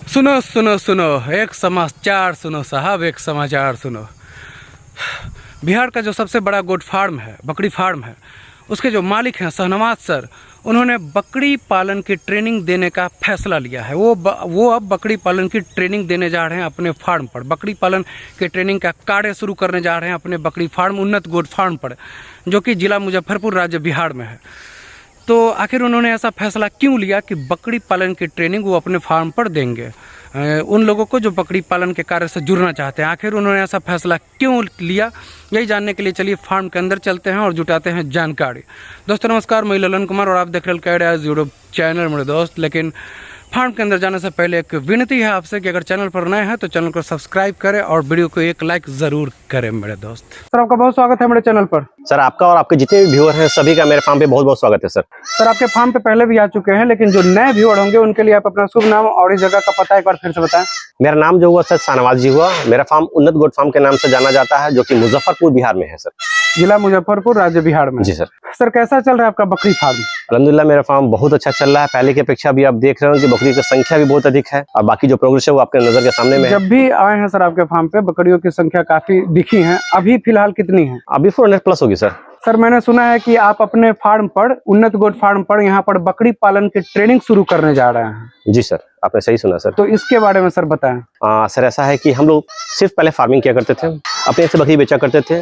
सुनो सुनो सुनो, एक समाचार सुनो साहब, एक समाचार सुनो। बिहार का जो सबसे बड़ा गोट फार्म है, बकरी फार्म है, उसके जो मालिक हैं शहनवाज सर, उन्होंने बकरी पालन की ट्रेनिंग देने का फैसला लिया है। वो अब बकरी पालन की ट्रेनिंग देने जा रहे हैं अपने फार्म पर। बकरी पालन की ट्रेनिंग का कार्य शुरू करने जा रहे हैं अपने बकरी फार्म, उन्नत गोट फार्म पर, जो कि जिला मुजफ्फरपुर, राज्य बिहार में है। तो आखिर उन्होंने ऐसा फैसला क्यों लिया कि बकरी पालन की ट्रेनिंग वो अपने फार्म पर देंगे उन लोगों को जो बकरी पालन के कार्य से जुड़ना चाहते हैं? आखिर उन्होंने ऐसा फैसला क्यों लिया, यही जानने के लिए चलिए फार्म के अंदर चलते हैं और जुटाते हैं जानकारी। दोस्तों नमस्कार, मैं ललन कुमार और आप देख रहे हैं यूट्यूब चैनल मेरे दोस्त। लेकिन फार्म के अंदर जाने से पहले एक विनती है आपसे कि अगर चैनल पर नए हैं तो चैनल को सब्सक्राइब करें और वीडियो को एक लाइक जरूर करें मेरे दोस्त। सर आपका बहुत स्वागत है मेरे चैनल पर। सर आपका और आपके जितने भी व्यूअर हैं सभी का मेरे फार्म पे बहुत बहुत स्वागत है सर। सर आपके फार्म पे पहले भी आ चुके हैं, लेकिन जो नए व्यूअर होंगे उनके लिए आप अपना शुभ नाम और इस जगह का पता एक बार फिर से बताएं। मेरा नाम जो हुआ सर शहनवाज जी हुआ। मेरा फार्म उन्नत गोट फार्म के नाम से जाना जाता है, जो कि मुजफ्फरपुर बिहार में है सर। जिला मुजफ्फरपुर, राज्य बिहार में। जी सर। सर कैसा चल रहा है आपका बकरी फार्म? अल्हम्दुलिल्लाह मेरा फार्म बहुत अच्छा चल रहा है। पहले की अपेक्षा भी आप देख रहे हो कि बकरी की संख्या भी बहुत अधिक है और बाकी जो प्रोग्रेस है वो आपके नजर के सामने में है। जब भी आए हैं सर आपके फार्म पे बकरियों की संख्या काफी दिखी है। अभी फिलहाल कितनी है? अभी 400+ होगी सर। सर मैंने सुना है कि आप अपने फार्म पर, उन्नत गोट फार्म पर, यहाँ पर बकरी पालन की ट्रेनिंग शुरू करने जा रहे हैं। जी सर, आपने सही सुना सर। तो इसके बारे में सर बताएं। सर ऐसा है कि हम लोग सिर्फ पहले फार्मिंग किया करते थे, अपने से बकरी बेचा करते थे।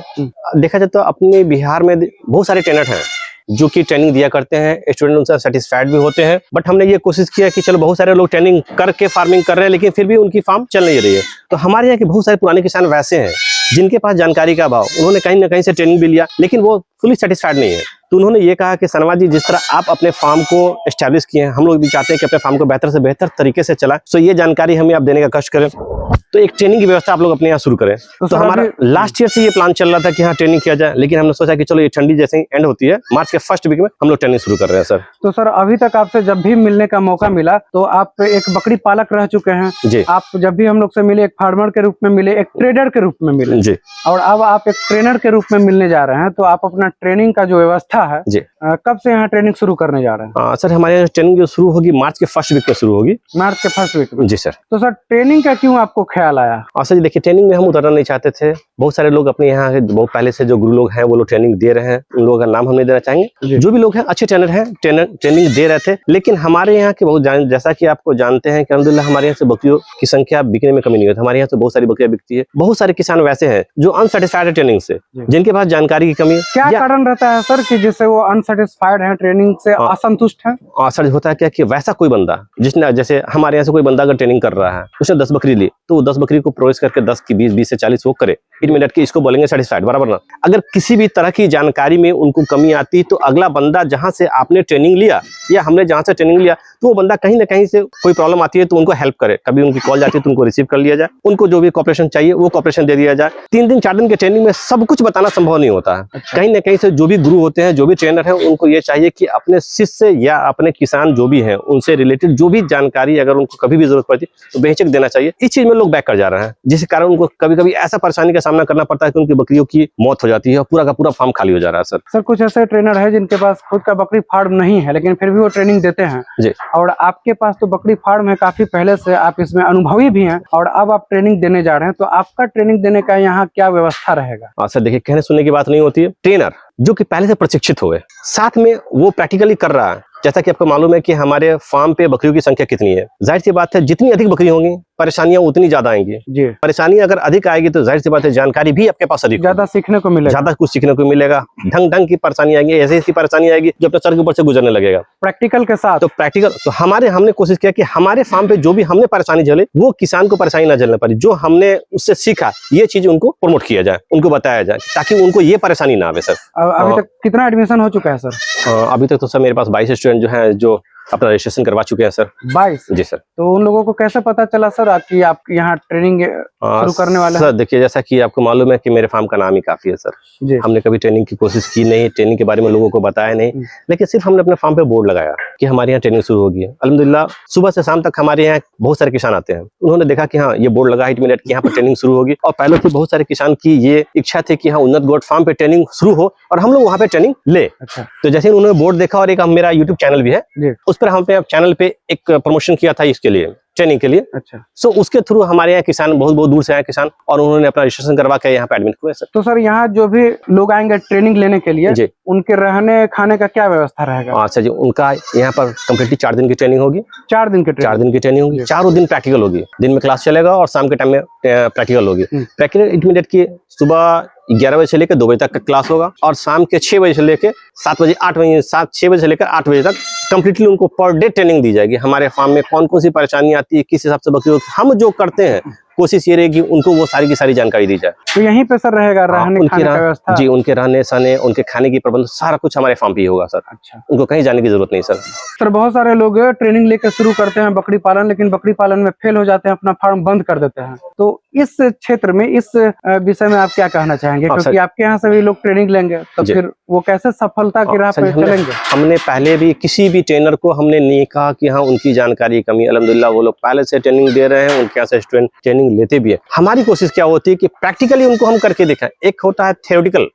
देखा जाए तो अपने बिहार में बहुत सारे ट्रेनर हैं जो कि ट्रेनिंग दिया करते हैं, स्टूडेंट उनसे सेटिस्फाइड भी होते हैं। बट हमने ये कोशिश किया कि चलो बहुत सारे लोग ट्रेनिंग करके फार्मिंग कर रहे हैं लेकिन फिर भी उनकी फार्म चल नहीं रही है। तो हमारे यहाँ के बहुत सारे पुराने किसान वैसे हैं जिनके पास जानकारी का अभाव, उन्होंने कहीं ना कहीं से ट्रेनिंग भी लिया लेकिन वो फुली सेटिस्फाइड नहीं है। तो उन्होंने ये कहा कि शहनवाज जी, जिस तरह आप अपने फार्म को एस्टैब्लिश किए हैं, हम लोग भी चाहते हैं कि अपने फार्म को बेहतर से बेहतर तरीके से चला। तो ये जानकारी हमें आप देने का कष्ट करें, तो एक ट्रेनिंग की व्यवस्था आप लोग अपने यहाँ शुरू करें। तो हमारा लास्ट ईयर से ये प्लान चल रहा था कि हाँ ट्रेनिंग किया जाए, लेकिन हमने सोचा कि चलो ये ठंडी जैसे ही एंड होती है, मार्च के फर्स्ट वीक में हम लोग ट्रेनिंग शुरू कर रहे हैं सर। तो सर अभी तक आपसे जब भी मिलने का मौका मिला तो आप एक बकरी पालक रह चुके हैं जी। आप जब भी हम लोग से मिले एक फार्मर के रूप में मिले, एक ट्रेडर के रूप में मिले जी, और अब आप एक ट्रेनर के रूप में मिलने जा रहे हैं। तो आप अपना ट्रेनिंग का जो व्यवस्था है जी, कब से यहाँ ट्रेनिंग शुरू करने जा रहे हैं? सर हमारे यहाँ ट्रेनिंग जो शुरू होगी मार्च के फर्स्ट वीक में शुरू होगी। मार्च के फर्स्ट वीक में? जी सर। तो सर ट्रेनिंग का क्यों आपको ख्याल आया? सर जी देखिए, ट्रेनिंग में हम उतरना नहीं चाहते थे। बहुत सारे लोग अपने यहाँ के बहुत पहले से जो गुरु लोग हैं वो लोग ट्रेनिंग दे रहे हैं, उन लोगों का नाम हम नहीं देना चाहेंगे। जो भी लोग हैं अच्छे ट्रेनर हैं, ट्रेनिंग दे रहे थे। लेकिन हमारे यहाँ के बहुत जैसा कि आपको जानते हैं कि अल्हम्दुलिल्लाह हमारे यहाँ से बकरियों की संख्या बिकने में कमी नहीं होती। हमारे यहाँ से बहुत सारी बकरियां बिकती है। बहुत सारे किसान वैसे हैं जो अनसेटिस्फाइड है ट्रेनिंग से, जिनके पास जानकारी की कमी। क्या कारण रहता है सर कि जिससे वो अनसेटिस्फाइड है, ट्रेनिंग से असंतुष्ट है? सर होता है क्या कि वैसा कोई बंदा जिसने, जैसे हमारे यहाँ से कोई बंदा अगर ट्रेनिंग कर रहा है, उसने 10 बकरी ली, तो वो 10 बकरी को प्रोसेस करके 10 की 20 से 40 वो करे, इमीडिएट की इसको बोलेंगे सेटिस्फाइड, बराबर ना। अगर किसी भी तरह की जानकारी में उनको कमी आती तो अगला बंदा जहां से आपने ट्रेनिंग लिया या हमने जहां से ट्रेनिंग लिया, तो वो बंदा कहीं ना कहीं से कोई प्रॉब्लम आती है तो उनको हेल्प करे। कभी उनकी कॉल जाती है तो उनको रिसीव कर लिया जाए, उनको जो भी कॉपरेशन चाहिए वो कॉपरेशन दे दिया जाए। 3 दिन 4 दिन के ट्रेनिंग में सब कुछ बताना संभव नहीं होता है। कहीं ना कहीं से जो भी गुरु होते हैं, जो भी ट्रेनर है, उनको ये चाहिए कि अपने शिष्य या अपने किसान जो भी हैं उनसे रिलेटेड जो भी जानकारी अगर उनको कभी भी जरूरत पड़ती तो बेहिचक देना चाहिए। इस चीज में लोग बैक कर जा रहे हैं, जिसके कारण उनको कभी कभी ऐसा परेशानी का सामना करना पड़ता है कि उनकी बकरियों की मौत हो जाती है और पूरा का पूरा फार्म खाली हो जा रहा है सर। सर कुछ ऐसे ट्रेनर है जिनके पास खुद का बकरी फार्म नहीं है लेकिन फिर भी वो ट्रेनिंग देते हैं जी। और आपके पास तो बकरी फार्म है, काफी पहले से आप इसमें अनुभवी भी हैं और अब आप ट्रेनिंग देने जा रहे हैं। तो आपका ट्रेनिंग देने का यहाँ क्या व्यवस्था रहेगा? सर देखिए, कहने सुनने की बात नहीं होती है। ट्रेनर जो कि पहले से प्रशिक्षित हुए, साथ में वो प्रैक्टिकली कर रहा है। जैसा कि आपको मालूम है कि हमारे फार्म पे बकरियों की संख्या कितनी है, जाहिर सी बात है जितनी अधिक बकरी होंगी परेशानियां उतनी ज्यादा आएंगी जी। परेशानी अगर अधिक आएगी तो जाहिर सी बात है जानकारी भी आपके पास अधिक, ज्यादा सीखने को मिलेगा, ज्यादा कुछ सीखने को मिलेगा। ढंग की परेशानी आएगी, ऐसी परेशानी आएगी जो अपने सर के ऊपर से गुजरने लगेगा प्रैक्टिकल के साथ। तो प्रैक्टिकल तो हमने कोशिश किया कि हमारे फार्म पे जो भी हमने परेशानी झेले वो किसान को परेशानी ना झेलना पड़े। जो हमने उससे सीखा ये चीज उनको प्रमोट किया जाए, उनको बताया जाए ताकि उनको ये परेशानी ना आवे सर। अभी तक कितना एडमिशन हो चुका है सर? अभी तक तो सर मेरे पास 22 स्टूडेंट जो है जो अपना रजिस्ट्रेशन करवा चुके हैं सर। 22? जी सर। तो उन लोगों को कैसे पता चला सर कि आप यहाँ ट्रेनिंग शुरू करने वाले हैं? सर देखिए, जैसा कि आपको मालूम है कि मेरे फार्म का नाम ही काफी है सर जी। हमने कभी ट्रेनिंग की कोशिश की नहीं, ट्रेनिंग के बारे में लोगों को बताया नहीं, लेकिन सिर्फ हमने अपने फार्म पे बोर्ड लगाया कि हमारे यहाँ ट्रेनिंग शुरू होगी। अल्हम्दुलिल्लाह सुबह से शाम तक हमारे यहाँ बहुत सारे किसान आते हैं। उन्होंने देखा कि हाँ ये बोर्ड लगा है इमीडिएट कि यहाँ पर ट्रेनिंग शुरू होगी। और पहले से बहुत सारे किसान की ये इच्छा थी कि हाँ उन्नत गोट फार्म पे ट्रेनिंग शुरू हो और हम लोग वहाँ पे ट्रेनिंग ले। अच्छा। तो जैसे उन्होंने बोर्ड देखा और एक मेरा यूट्यूब चैनल भी है, उस उस पर हम पे चैनल पे एक प्रमोशन किया था इसके लिए, ट्रेनिंग के लिए। अच्छा। सो उसके थ्रू हमारे यहाँ किसान बहुत बहुत दूर से आए किसान, और उन्होंने अपना रजिस्ट्रेशन करवा के यहाँ पे एडमिट हुए सर। तो सर यहाँ जो भी लोग आएंगे ट्रेनिंग लेने के लिए जी, उनके रहने खाने का क्या व्यवस्था रहेगा? अच्छा जी, उनका यहाँ पर कम्प्लीटली 4 दिन की ट्रेनिंग होगी। 4 दिन के 4 दिन की ट्रेनिंग होगी, चारों दिन प्रैक्टिकल होगी। दिन में क्लास चलेगा और शाम के टाइम में प्रैक्टिकल होगी। प्रैक्टिकल इंटरमीडिएट की सुबह 11 बजे से लेकर 2 बजे तक का क्लास होगा, और शाम के 6 बजे से लेकर 7 बजे 8 बजे 6 बजे से लेकर 8 बजे तक कंप्लीटली उनको पर डे ट्रेनिंग दी जाएगी। हमारे फार्म में कौन कौन सी परेशानी आती है, किस हिसाब से बकरी हम जो करते हैं, कोशिश ये रहेगी उनको वो सारी की सारी जानकारी दी जाए। तो यहीं पे सर रहेगा रहने खाने का व्यवस्था? जी, उनके रहने सहने, उनके खाने की प्रबंध सारा कुछ हमारे फार्म पे ही होगा सर। अच्छा, उनको कहीं जाने की जरूरत नहीं सर। सर बहुत सारे लोग ट्रेनिंग लेकर शुरू करते हैं बकरी पालन, लेकिन बकरी पालन में फेल हो जाते हैं, अपना फार्म बंद कर देते हैं। तो इस क्षेत्र में, इस विषय में आप क्या कहना चाहेंगे? क्योंकि आपके यहाँ से भी लोग ट्रेनिंग लेंगे, तो फिर वो कैसे सफलता की राह पर चलेंगे? हमने पहले भी किसी भी ट्रेनर को हमने नहीं कहा कि हाँ उनकी जानकारी कमी, अल्हम्दुलिल्लाह वो लोग पहले से ट्रेनिंग दे रहे हैं, उनके यहाँ से स्टूडेंट ट्रेनिंग लेते भी है। हमारी कोशिश क्या होती है कि प्रैक्टिकली उनको हम करके दिखाएं। एक होता है थ्योरेटिकल,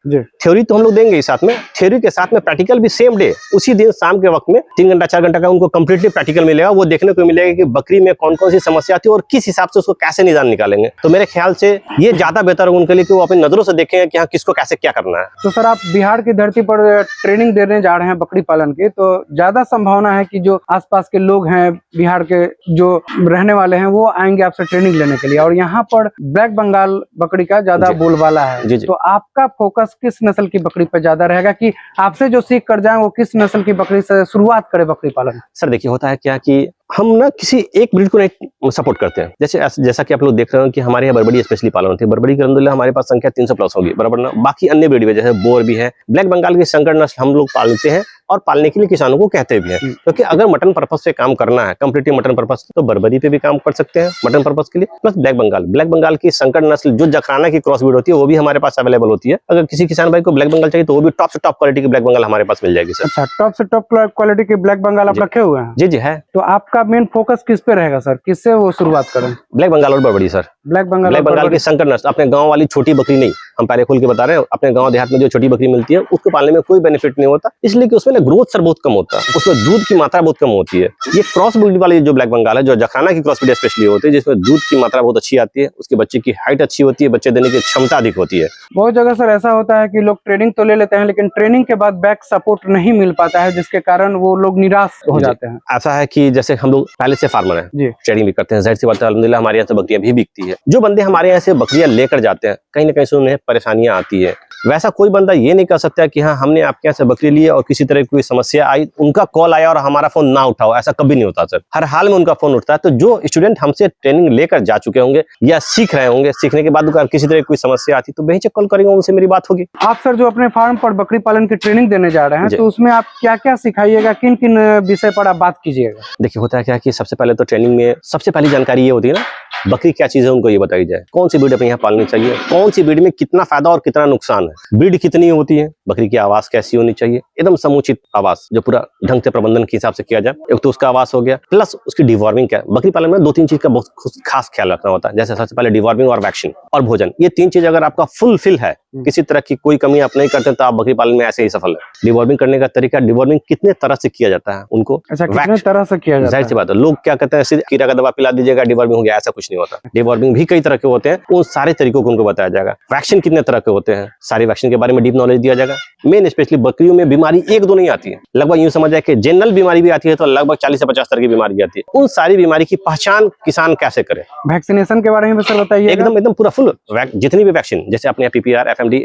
थ्योरी तो हम लोग देंगे ही साथ में, थ्योरी के साथ में प्रैक्टिकल भी सेम डे, उसी दिन शाम के वक्त में 3 घंटा 4 घंटा का उनको कंप्लीटली प्रैक्टिकल मिलेगा। वो देखने को मिलेगा कि बकरी में कौन कौन सी समस्या आती है और किस हिसाब से उसको कैसे निदान निकालेंगे। तो मेरे ख्याल से ये ज्यादा बेहतर होगा उनके लिए कि वो अपनी नजरों से देखेंगे कि हाँ किसको कैसे क्या करना है। तो सर आप बिहार की धरती पर ट्रेनिंग देने जा रहे हैं बकरी पालन की, तो ज्यादा संभावना है कि जो आसपास के लोग हैं बिहार के जो रहने वाले हैं वो आएंगे आपसे ट्रेनिंग लेने के लिए, और यहाँ पर ब्लैक बंगाल बकरी का ज्यादा बोलबाला है। जी, जी। तो आपका फोकस किस नस्ल की बकरी पर ज्यादा रहेगा कि आपसे जो सीख कर जाए वो किस नस्ल की बकरी से शुरुआत करे बकरी पालन? सर देखिए होता है क्या कि हम ना किसी एक ब्रीड को नहीं सपोर्ट करते हैं। जैसा कि आप लोग देख रहे हो कि हमारे यहाँ बर्बरी स्पेशली पालन होती है। बर्बरी की अल्हम्दुलिल्लाह हमारे पास संख्या 300 प्लस होगी, बराबर ना। बाकी अन्य ब्रीड भी जैसे बोर भी है, ब्लैक बंगाल की संकर नस्ल हम लोग पालते हैं और पालने के लिए किसानों को कहते भी हैं। क्योंकि अगर मटन पर्पज से काम करना है, कंप्लीटली मटन पर्पज, तो बर्बरी पे भी काम कर सकते हैं मटन पर्पज के लिए, प्लस ब्लैक बंगाल की संकर नस्ल जो जखराना की क्रॉस ब्रीड होती है वो भी हमारे पास अवेलेबल होती है। अगर किसी किसान भाई को ब्लैक बंगाल चाहिए तो वो भी टॉप से टॉप क्वालिटी की ब्लैक बंगाल हमारे पास मिल जाएगी सर। अच्छा, टॉप से टॉप क्वालिटी के ब्लैक बंगाल आप रखे हुए हैं? जी जी है। तो आपका मेन फोकस किस पे रहेगा सर? किससे वो शुरुआत करें? ब्लैक बंगाल और बर्बरी सर। ब्लैक बंगाल की संकर नस्ल, अपने गांव वाली छोटी बकरी नहीं, हम पहले खोल के बता रहे हैं। अपने गांव देहात में जो छोटी बकरी मिलती है उसको पालने में कोई बेनिफिट नहीं होता, इसलिए कि उसमें ना ग्रोथ सर बहुत कम होता है, उसमें दूध की मात्रा बहुत कम होती है। ये क्रॉस ब्रीड वाली जो ब्लैक बंगाल है, जो जखराना की क्रॉस ब्रीड स्पेशली होती है, जिसमें दूध की मात्रा बहुत अच्छी आती है, उसके बच्चे की हाइट अच्छी होती है, बच्चे देने की क्षमता अधिक होती है। बहुत जगह सर ऐसा होता है कि लोग ट्रेनिंग तो ले लेते हैं, लेकिन ट्रेनिंग के बाद बैक सपोर्ट नहीं मिल पाता है, जिसके कारण वो लोग निराश हो जाते हैं। ऐसा है कि जैसे हम लोग पहले से फार्मर हैं, ट्रेनिंग भी करते हैं, जाहिर सी बात है अल्हम्दुलिल्लाह हमारे यहाँ से बकरियां भी बिकती है। जो बंदे हमारे यहाँ से बकरियां लेकर जाते हैं, कहीं ना कहीं से उन्हें परेशानियां आती है। वैसा कोई बंदा ये नहीं कर सकता कि हाँ हमने आपके यहाँ से बकरी ली और किसी तरह की कोई समस्या आई, उनका कॉल आया और हमारा फोन ना उठाओ, ऐसा कभी नहीं होता सर। हर हाल में उनका फोन उठता है। तो जो स्टूडेंट हमसे ट्रेनिंग लेकर जा चुके होंगे या सीख रहे होंगे, सीखने के बाद अगर किसी तरह की कोई समस्या आती तो बेहिचक कॉल करेंगे, उनसे मेरी बात होगी। आप सर जो अपने फार्म पर बकरी पालन की ट्रेनिंग देने जा रहे हैं, तो उसमें आप क्या क्या सिखाइएगा, किन किन विषय पर आप बात कीजिएगा? देखिए होता है क्या कि सबसे पहले तो ट्रेनिंग में सबसे पहली जानकारी ये होती है ना, बकरी क्या चीज है उनको ये बताई जाए। कौन सी ब्रीड अपने यहाँ पालनी चाहिए, कौन सी ब्रीड में कितना फायदा और कितना नुकसान है, ब्रीड कितनी होती है, बकरी की आवास कैसी होनी चाहिए, एकदम समुचित आवास जो पूरा ढंग से प्रबंधन के हिसाब से किया जाए। एक तो उसका आवास हो गया, प्लस उसकी डिवॉर्मिंग क्या है। बकरी पालन में 2-3 चीज का बहुत खास ख्याल रखना होता है। जैसे सबसे पहले डिवॉर्मिंग और वैक्सीन और भोजन, ये 3 चीज अगर आपका फुलफिल है, किसी तरह की कोई कमी आप नहीं करते तो आप बकरी पालन में ऐसे ही सफल है। डिवॉर्मिंग करने का तरीका, डिवॉर्मिंग कितने तरह से किया जाता है उनको, कितने तरह से किया जाता है? जाहिर सी बात है, लोग क्या कहते हैं सीधे कीड़ा का दवा पिला दीजिएगा डिवॉर्मिंग हो गया, ऐसा कुछ नहीं होता। डिवॉर्मिंग भी कई तरह के होते हैं, उन सारे तरीकों को उनको बताया जाएगा। वैक्सीन कितने तरह के होते हैं, सारी वैक्सीन के बारे में डीप नॉलेज दिया जाएगा। मेन स्पेशली बकरियों में बीमारी 1-2 नहीं आती है, लगभग यूं समझ जाए कि जनरल बीमारी भी आती है, तो लगभग 40 से 50 तरह की बीमारी आती है। उन सारी बीमारी की पहचान किसान कैसे करे। वैक्सीनेशन के बारे में सर बताइए। एकदम पूरा फुल जितनी भी वैक्सीन, जैसे अपने PPR, FMD,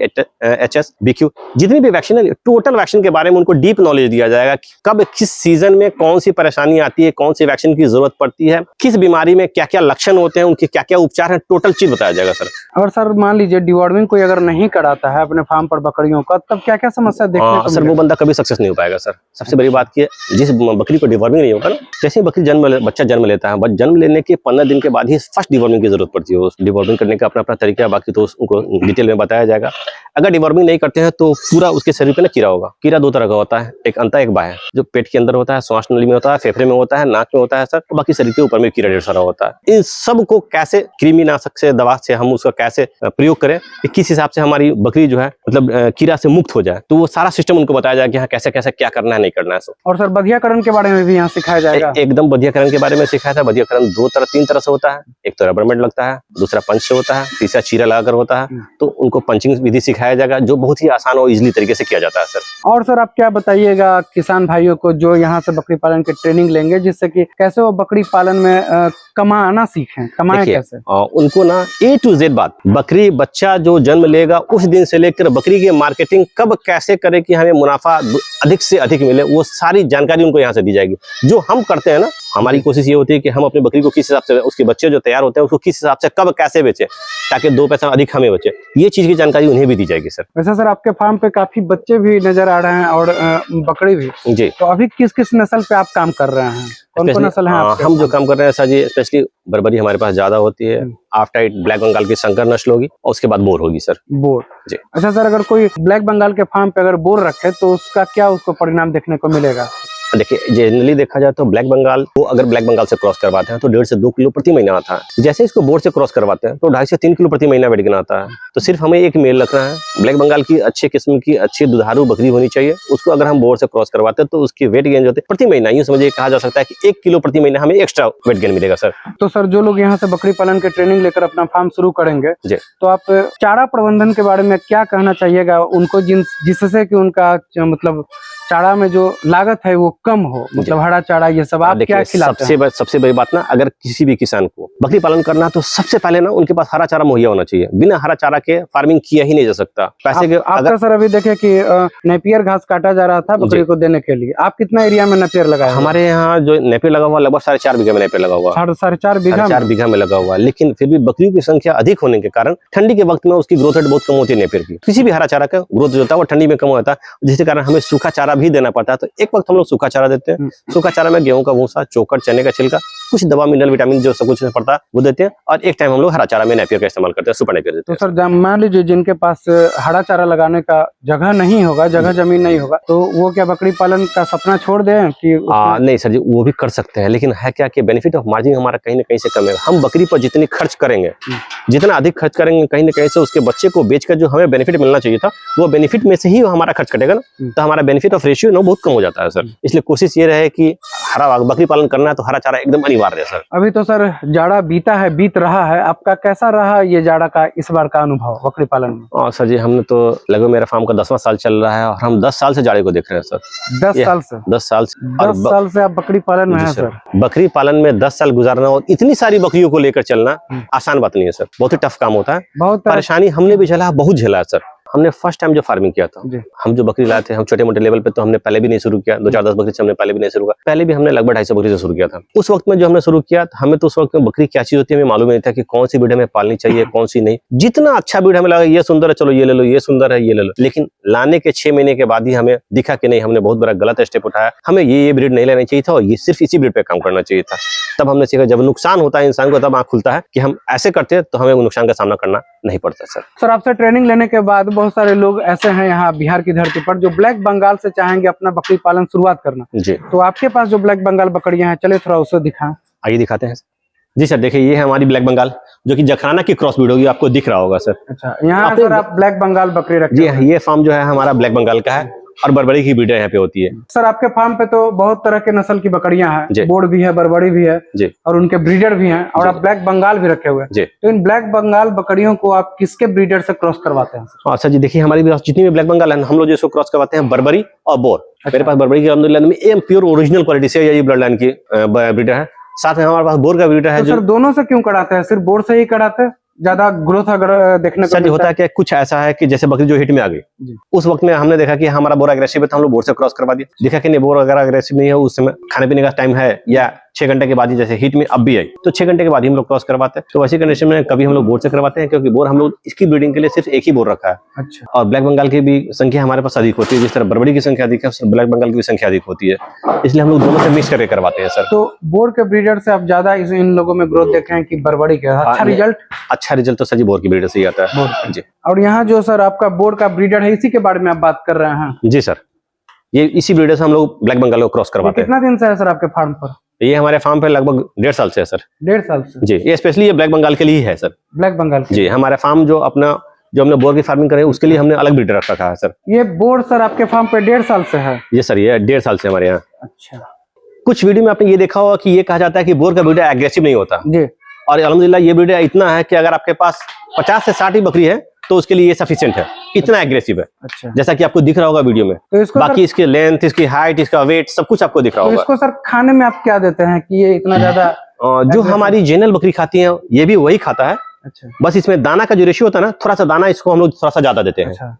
HS, BQ, जितनी भी वैक्सीन है, टोटल वैक्सीन के बारे में उनको डीप नॉलेज दिया जाएगा कि कब किस सीजन में कौन सी परेशानी आती है, कौन सी वैक्सीन की जरूरत पड़ती है, किस बीमारी में क्या क्या लक्षण होते हैं, उनके क्या क्या उपचार है, टोटल चीज बताया जाएगा सर। और सर मान लीजिए डिवॉर्मिंग कोई अगर नहीं कराता है अपने फार्म पर बकरियों का, तब क्या क्या समस्या देखने को सर, वो बंदा कभी सक्सेस नहीं हो पाएगा सर। सबसे बड़ी बात की जिस बकरी को डिवॉर्मिंग नहीं होगा ना, जैसे बकरी बच्चा जन्म लेता है, जन्म लेने के 15 दिन के बाद ही फर्स्ट डिवॉर्मिंग की जरूरत पड़ती है। डिवॉर्मिंग करने का अपना तरीका है, बाकी तो उनको डिटेल में बताया जाएगा। अगर डिवॉर्मिंग नहीं करते हैं तो पूरा उसके शरीर पे ना कीड़ा होगा। कीड़ा 2 तरह का होता है, एक अंता एक बाह्य, जो पेट के अंदर होता है, श्वास नली में होता है, फेफड़े में होता है, नाक में होता है सर, बाकी शरीर के ऊपर में कीड़ा ढेर सारा होता है। इन सब को कैसे कृमिनाशक से दवा से हम उसका कैसे प्रयोग करें कि किस हिसाब से हमारी बकरी जो है मतलब कीड़ा से मुक्त हो जाए, तो वो सारा सिस्टम उनको बताया जाए कि हाँ कैसे कैसे क्या करना है नहीं करना है सर। और सर बधियाकरण के बारे में भी यहाँ सिखाया जाएगा? एकदम बधियाकरण के बारे में सिखाया था। बधियाकरण तीन तरह से होता है। एक तो रबर बैंड लगता है, दूसरा पंच से होता है, तीसरा चीरा लगाकर होता है। तो उनको पंचिंग विधि सिखाया जाएगा जो बहुत ही आसान और इजीली तरीके से किया जाता है सर। और सर आप क्या बताइएगा किसान भाइयों को जो यहाँ से बकरी पालन की ट्रेनिंग लेंगे, जिससे कि कैसे वो बकरी पालन में कमाना सीखें, कमाएं कैसे? उनको ना A to Z बात, बकरी बच्चा जो जन्म लेगा उस दिन से लेकर बकरी की मार्केटिंग कब कैसे करें कि हमें मुनाफा अधिक से अधिक मिले, वो सारी जानकारी उनको यहाँ से दी जाएगी। जो हम करते हैं ना, हमारी कोशिश ये होती है कि हम अपनी बकरी को किस हिसाब से, उसके बच्चे जो तैयार होते हैं उसको किस हिसाब से कब कैसे बेचें ताकि 2 पैसा अधिक हमें बचे, ये चीज की जानकारी उन्हें भी दी जाएगी सर। वैसे सर आपके फार्म पे काफी बच्चे भी नजर आ रहे हैं और बकरी भी जी, तो अभी किस किस नस्ल पे आप काम कर रहे हैं? कौन कौन नस्ल है आपके? हम जो काम कर रहे हैं सर जी, स्पेशली बर्बरी हमारे पास ज्यादा होती है, आफ्टाइट ब्लैक बंगाल की संकर नस्ल होगी और उसके बाद बोर होगी सर। बोर जी। अच्छा सर, अगर कोई ब्लैक बंगाल के फार्म पे अगर बोर रखे तो उसका क्या उसको परिणाम देखने को मिलेगा? देखिए जनरली देखा जाए तो ब्लैक बंगाल को अगर ब्लैक बंगाल से क्रॉस करवाते हैं तो 1.5 से 2 किलो प्रति महीना आता है। जैसे इसको बोर से क्रॉस करवाते हैं तो 2.5 से 3 किलो प्रति महीना वेट गिना आता है। तो सिर्फ हमें एक मेल रखना है। ब्लैक बंगाल की अच्छे किस्म की अच्छी दुधारू बकरी होनी चाहिए। उसको अगर हम बोर से क्रॉस करवाते हैं तो उसकी वेट गेन जो होती है प्रति महीना, यूं समझिए कहा जा सकता है कि 1 किलो प्रति महीना हमें एक्स्ट्रा वेट गेन मिलेगा सर। तो सर जो लोग यहाँ से बकरी पालन की ट्रेनिंग लेकर अपना फार्म शुरू करेंगे तो आप चारा प्रबंधन के बारे में क्या कहना चाहिएगा उनको, जिससे कि उनका मतलब चारा में जो लागत है वो कम हो, मतलब हरा चारा ये सब आप क्या खिलाते हैं? सबसे बड़ी बात ना, अगर किसी भी किसान को बकरी पालन करना है तो सबसे पहले ना उनके पास हरा चारा मुहैया होना चाहिए। बिना हरा चारा के फार्मिंग किया ही नहीं जा सकता। पैसे के अगर सर अभी देखे कि नेपियर घास काटा जा रहा था बकरी को देने के लिए, आप कितना एरिया में नेपियर लगाए? हमारे यहाँ जो नेपियर लगा हुआ लगभग 4.5 बीघा में नेपियर लगा हुआ, 4.5 बीघा में लगा हुआ। लेकिन फिर भी बकरियों की संख्या अधिक होने के कारण ठंडी के वक्त में उसकी ग्रोथ रेट बहुत कम होती है। नेपियर की किसी भी हरा चारा का ग्रोथ जो होता है वो ठंडी में कम होता है, जिसके कारण हमें सूखा चारा भी देना पड़ता है। तो एक वक्त हम लोग सूखा चारा देते हैं। सूखा चारा में गेहूं का भूसा, चोकर, चने का छिलका, कुछ दवा, मिनरल, विटामिन जो सब कुछ पड़ता है वो देते हैं। और एक टाइम हम लोग हरा चारा में नेपियर का इस्तेमाल करते हैं, सुपर नेपियर देते हैं। तो सर मान लीजिए जिनके पास हरा चारा लगाने का जगह नहीं होगा, जमीन नहीं होगा, तो वो क्या बकरी पालन का सपना छोड़ दें कि नहीं सर जी, वो भी कर सकते हैं। लेकिन है क्या कि बेनिफिट ऑफ मार्जिन हमारा कहीं ना कहीं से कम है। हम बकरी पर जितनी खर्च करेंगे, जितना अधिक खर्च करेंगे, कहीं ना कहीं से उसके बच्चे को बेचकर जो हमें बेनिफिट मिलना चाहिए था वो बेनिफिट में से ही हमारा खर्च कटेगा ना, तो हमारा बेनिफिट ऑफ रेशियो ना बहुत कम हो जाता है सर। इसलिए कोशिश ये रहे कि हरा बकरी पालन करना है तो हरा चारा एकदम अनिवार्य है सर। अभी तो सर जाड़ा बीत रहा है, आपका कैसा रहा ये जाड़ा का इस बार का अनुभव बकरी पालन में? सर जी हमने तो लगभग मेरा फार्म का 10वां साल चल रहा है और हम 10 साल से जाड़े को देख रहे हैं सर। 10 साल से आप बकरी पालन में हैं सर। बकरी पालन में 10 साल गुजारना और इतनी सारी बकरियों को लेकर चलना आसान बात नहीं है सर, बहुत ही टफ काम होता है। बहुत परेशानी हमने भी झेला, बहुत झेला है सर। हमने फर्स्ट टाइम जो फार्मिंग किया था, हम जो बकरी लाए थे, हम छोटे मोटे लेवल पे तो हमने पहले भी नहीं शुरू किया, 2-4-10 बकरी से हमने पहले भी नहीं शुरू किया। पहले भी हमने लगभग 250 बकरी से शुरू किया था। उस वक्त में जो हमने शुरू किया हमें तो उस वक्त में बकरी क्या चीज होती है हमें मालूम नहीं था कि कौन सी ब्रीड हमें पालनी चाहिए, कौन सी नहीं। जितना अच्छा ब्रीड हमें लगा ये सुंदर है चलो ये ले लो, ये सुंदर है ये ले लो, लेकिन लाने के 6 महीने के बाद ही हमें दिखा कि नहीं, हमने बहुत बड़ा गलत स्टेप उठाया। हमें ये ब्रीड नहीं लेना चाहिए था और ये सिर्फ इसी ब्रीड पे काम करना चाहिए था। तब हमने सीखा जब नुकसान होता है इंसान को तब आंख खुलता है कि हम ऐसे करते तो हमें नुकसान का सामना करना नहीं पड़ता सर। आपसे ट्रेनिंग लेने के बाद बहुत सारे लोग ऐसे हैं यहाँ बिहार की धरती पर जो ब्लैक बंगाल से चाहेंगे अपना बकरी पालन शुरुआत करना जी, तो आपके पास जो ब्लैक बंगाल बकरियां हैं, चले थोड़ा उसे दिखाएं। आइए दिखाते हैं जी सर। देखिए ये है हमारी ब्लैक बंगाल जो कि जखराना की क्रॉस ब्रीड होगी, आपको दिख रहा होगा सर। अच्छा, यहाँ सर आप ब्लैक बंगाल बकरी रखते हैं? जी, ये फार्म जो है हमारा ब्लैक बंगाल का है और बर्बरी की ब्रीड यहाँ पे होती है। सर आपके फार्म पे तो बहुत तरह के नस्ल की बकरियां हैं, बोर्ड भी है, बर्बरी भी है जी, और उनके ब्रीडर भी हैं, और आप ब्लैक बंगाल भी रखे हुए हैं। तो इन ब्लैक बंगाल बकरियों को आप किसके ब्रीडर से क्रॉस करवाते हैं? सर जी देखिए हमारी जितनी भी ब्लैक बंगाल है हम लोग जिसको क्रॉस करवाते हैं बर्बरी और बोर। मेरे पास बर्बरी की अल्हम्दुलिल्लाह में एकदम प्योर ओरिजिनल क्वालिटी से ये ब्लड लाइन की ब्रीडर है। साथ में हमारे पास बोर का ब्रीडर है। तो सर दोनों से क्यों कराते हैं? सिर्फ बोर से ही कराते हैं? ज्यादा ग्रोथ अगर देखने को होता है कि कुछ ऐसा है कि जैसे बकरी जो हिट में आ गई उस वक्त में हमने देखा कि हमारा बोर अग्रेसिव है तो हम लोग बोर से क्रॉस करवा दिया। देखा कि नहीं बोर अगर अग्रेसिव नहीं है, उस समय खाने पीने का टाइम है या 6 घंटे के बाद ही, जैसे हीट में अब भी आई तो 6 घंटे के बाद ही हम लोग क्रॉस करवाते हैं। तो वैसी कंडीशन में कभी हम लोग बोर से करवाते हैं क्योंकि बोर हम लोग इसकी ब्रीडिंग के लिए सिर्फ एक ही बोर रखा है। अच्छा। और ब्लैक बंगाल की भी संख्या हमारे पास अधिक होती है, जिस तरह बर्बरी की संख्या अधिक है ब्लैक बंगाल की भी संख्या अधिक होती है, इसलिए हम लोग दोनों से मिक्स करके करवाते हैं सर। तो बोर के ब्रीडर से आप ज्यादा इन लोगों में ग्रोथ देखे हैं कि बर्बरी के? अच्छा रिजल्ट तो सर जी बोर की ब्रीडर से ही आता है जी। और यहाँ जो सर आपका बोर का ब्रीडर है इसी के बारे में आप बात कर रहे हैं? जी सर, ये इसी ब्रीडर से हम लोग ब्लैक बंगाल को क्रॉस करवाते हैं। कितना दिन से है सर आपके फार्म पर? ये हमारे फार्म पे लगभग 1.5 साल से है सर। 1.5 साल से? जी, ये स्पेशली ये ब्लैक बंगाल के लिए ही है सर। ब्लैक बंगाल के? जी, हमारे फार्म जो हमने बोर की फार्मिंग करे उसके लिए हमने अलग ब्रीडर रखा है सर। ये बोर सर आपके फार्म पे 1.5 साल से है? ये सर, ये 1.5 साल से हमारे यहाँ। अच्छा। कुछ वीडियो में आपने ये देखा होगा कि ये कहा जाता है कि बोर का ब्रीडर एग्रेसिव नहीं होता जी। और अल्हम्दुलिल्लाह ये ब्रीडर इतना है कि अगर आपके पास 50 से 60 ही बकरी है तो उसके लिए ये सफिशिएंट है, इतना एग्रेसिव है। अच्छा। जैसा कि आपको दिख रहा होगा वीडियो में। तो इसको बाकी इसकी लेंथ, इसकी हाइट, इसका वेट सब कुछ आपको दिख रहा तो होगा। इसको सर खाने में आप क्या देते हैं कि ये इतना ज्यादा? जो हमारी जेनरल बकरी खाती है ये भी वही खाता है। अच्छा। बस इसमें दाना का जो रेशियो होता है ना, थोड़ा सा दाना इसको हम लोग थोड़ा सा ज्यादा देते हैं। अच्छा।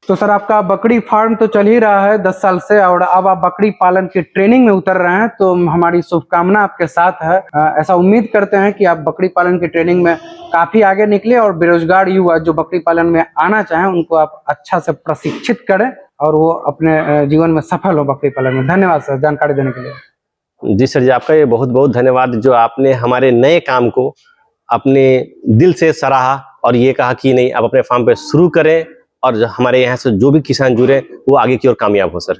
तो सर आपका बकरी फार्म तो चल ही रहा है 10 साल से और अब आप बकरी पालन की ट्रेनिंग में उतर रहे हैं, तो हमारी शुभकामना आपके साथ है। ऐसा उम्मीद करते हैं कि आप बकरी पालन की ट्रेनिंग में काफी आगे निकले और बेरोजगार युवा जो बकरी पालन में आना चाहें उनको आप अच्छा से प्रशिक्षित करें और वो अपने जीवन में सफल हो बकरी पालन में। धन्यवाद सर जानकारी देने के लिए। जी सर जी, आपका ये बहुत बहुत धन्यवाद जो आपने हमारे नए काम को अपने दिल से सराहा और ये कहा कि नहीं आप अपने फार्म पे शुरू करें और हमारे यहाँ से जो भी किसान जुड़े वो आगे की ओर कामयाब हो सर।